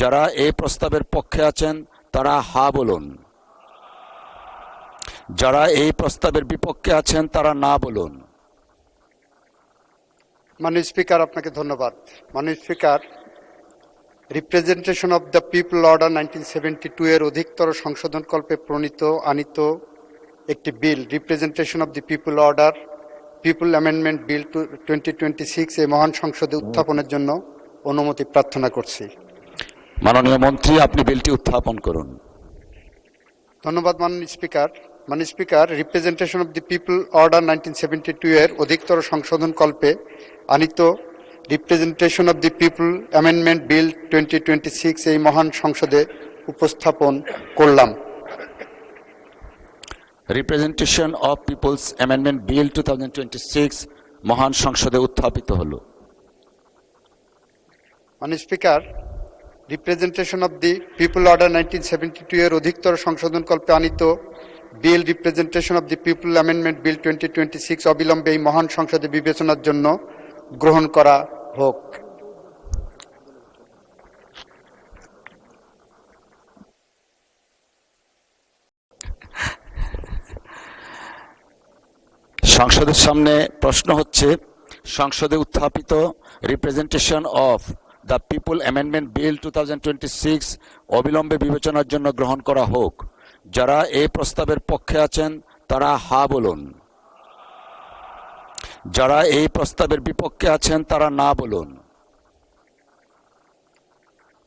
যারা এই প্রস্তাবের পক্ষে আছেন তারা হা বলুন। যারা এই প্রস্তাবের বিপক্ষে আছেন তারা না বলুন। মাননীয় স্পিকার, আপনাকে ধন্যবাদ। মাননীয় speaker, representation of the people order 1972 এর অধিকতর সংশোধনকল্পে আনিত একটি bill, representation of the people order people amendment bill 2026 এই মহান সংসদে উত্থাপনের জন্য অনুমতি প্রার্থনা করছি। মাননীয় মন্ত্রী, আপনি বিলটি উত্থাপন করুন। ধন্যবাদ মাননীয় স্পিকার। মাননীয় speaker, representation of the people order 1972 এর অধিকতর সংশোধনকল্পে আনিত representation of the people amendment bill 2026 এই মহান সংসদে উপস্থাপন করলাম। Representation of peoples amendment bill 2026 মহান সংসদে উত্থাপিত হলো। মাননীয় speaker, representation of the people order 1972 এর অধিকতর সংশোধনকল্পে আনিত bill representation of the people amendment bill 2026 অবিলম্বে এই মহান সংসদে বিবেচনার জন্য গ্রহণ করা হোক। সংসদের সামনে প্রশ্ন হচ্ছে, সংসদে উত্থাপিত representation of the people amendment bill 2026 অবিলম্বে বিবেচনার জন্য গ্রহণ করা হোক। যারা এই প্রস্তাবের পক্ষে আছেন তারা হা বলুন। যারা এই প্রস্তাবের বিপক্ষে আছেন তারা না বলুন।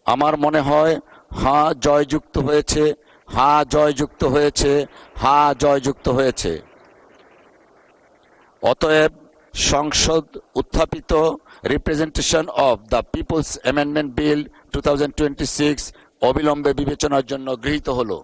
আমার মনে হয় হা জয়যুক্ত হয়েছে, হা জয়যুক্ত হয়েছে, হা জয়যুক্ত হয়েছে। অতএব সংসদ উত্থাপিত representation of the people's amendment bill 2026 অবিলম্বে বিবেচনার জন্য গৃহীত হলো।